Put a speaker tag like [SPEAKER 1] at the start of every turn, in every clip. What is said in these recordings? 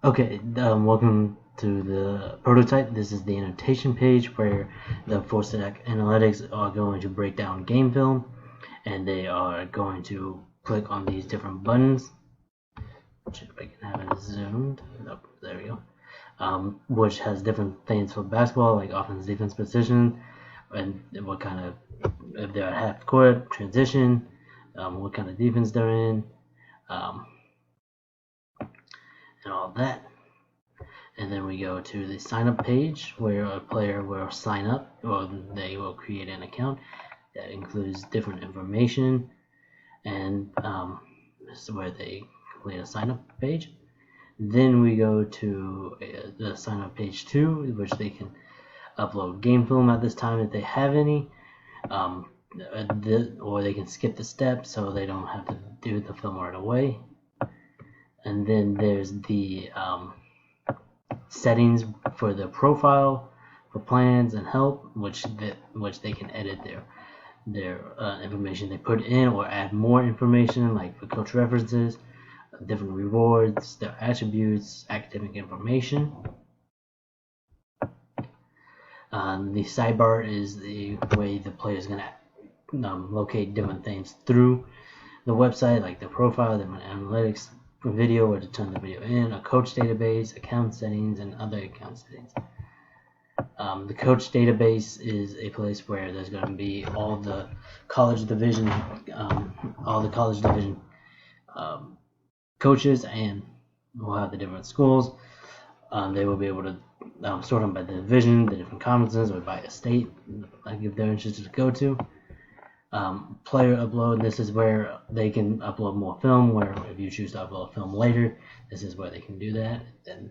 [SPEAKER 1] Okay, welcome to the prototype. This is the annotation page where the full stack analytics are going to break down game film, and they are going to click on these different buttons, which if I can have it zoomed, oh, there we go, which has different things for basketball, like offense, defense, position, and what kind of, if they're at half court, transition, what kind of defense they're in, and all that. And then we go to the sign up page where a player will sign up, or they will create an account that includes different information, and this is where they complete a sign up page. Then we go to the sign up page 2, which they can upload game film at this time if they have any, or they can skip the step so they don't have to do the film right away. And then there's the settings for the profile, for plans and help, which they can edit their information they put in or add more information, like for coach references, different rewards, their attributes, academic information. The sidebar is the way the player is going to locate different things through the website, like the profile, the analytics, video, or to turn the video in, a coach database, account settings, and other account settings. The coach database is a place where there's going to be all the college division, coaches, and we'll have the different schools. They will be able to sort them by the division, the different conferences, or by a state, like if they're interested to go to. Player upload, this is where they can upload more film, where if you choose to upload film later, this is where they can do that, and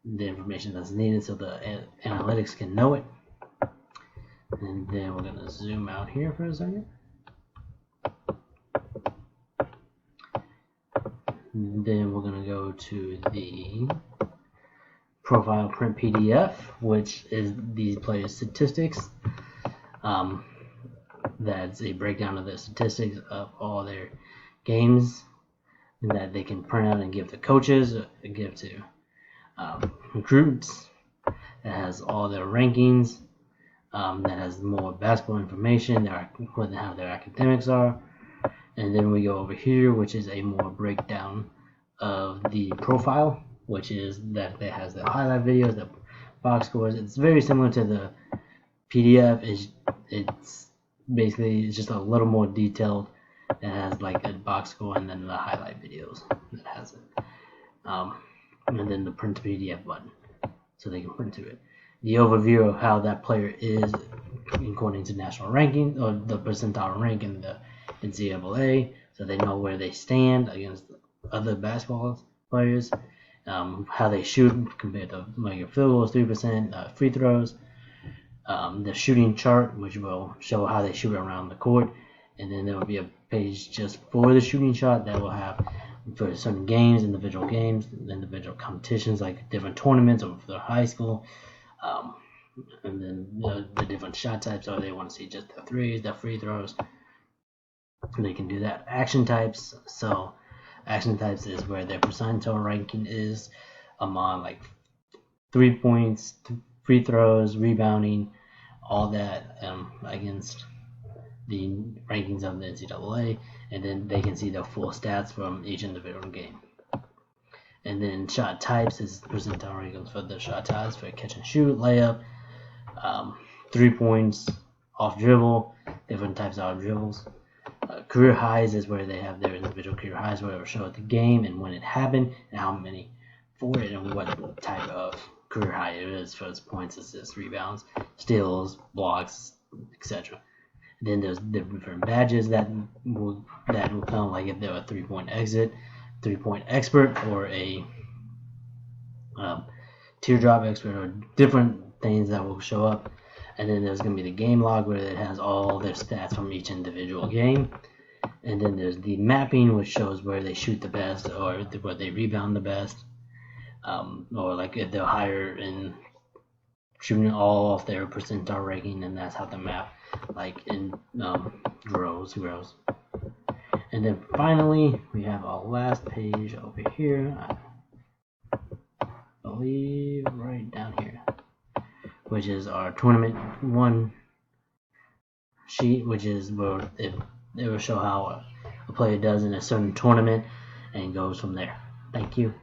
[SPEAKER 1] the information that's needed so the analytics can know it. And then we're going to zoom out here for a second. And then we're going to go to the profile print PDF, which is these players' statistics. That's a breakdown of the statistics of all their games that they can print out and give to coaches, give to recruits. That has all their rankings. That has more basketball information, how their academics are. And then we go over here, which is a more breakdown of the profile, which is that it has the highlight videos, the box scores. It's very similar to the PDF. It's basically just a little more detailed. It has like a box score and then the highlight videos that has it. And then the print PDF button, so they can print to it. The overview of how that player is according to national ranking, or the percentile rank in the NCAA, so they know where they stand against other basketball players, how they shoot compared to like your field goals, 3%, free throws, the shooting chart, which will show how they shoot around the court, and then there will be a page just for the shooting shot that will have for certain games, individual competitions, like different tournaments or for high school, and then the different shot types, or they want to see just the threes, the free throws, and they can do that. Action types, so action types is where their percentile ranking is among like 3 points, free throws, rebounding, all that against the rankings of the NCAA, and then they can see the full stats from each individual game. And then shot types is percentile rankings for the shot types for catch and shoot, layup, 3 points, off dribble, different types of dribbles. Career highs is where they have their individual career highs, where it will show the game and when it happened and how many for it and what type of career high it is for its points, assists, rebounds, steals, blocks, etc. Then there's different badges that will come, like if they're a 3-point exit, 3-point expert, or a teardrop expert, or different things that will show up. And then there's going to be the game log, where it has all their stats from each individual game. And then there's the mapping, which shows where they shoot the best, or where they rebound the best, or like if they're higher in shooting all off their percentile ranking, and that's how the map, like in grows. And then finally, we have our last page over here. believe right down here, which is our tournament 1 sheet, which is where it will show how a player does in a certain tournament and goes from there. Thank you.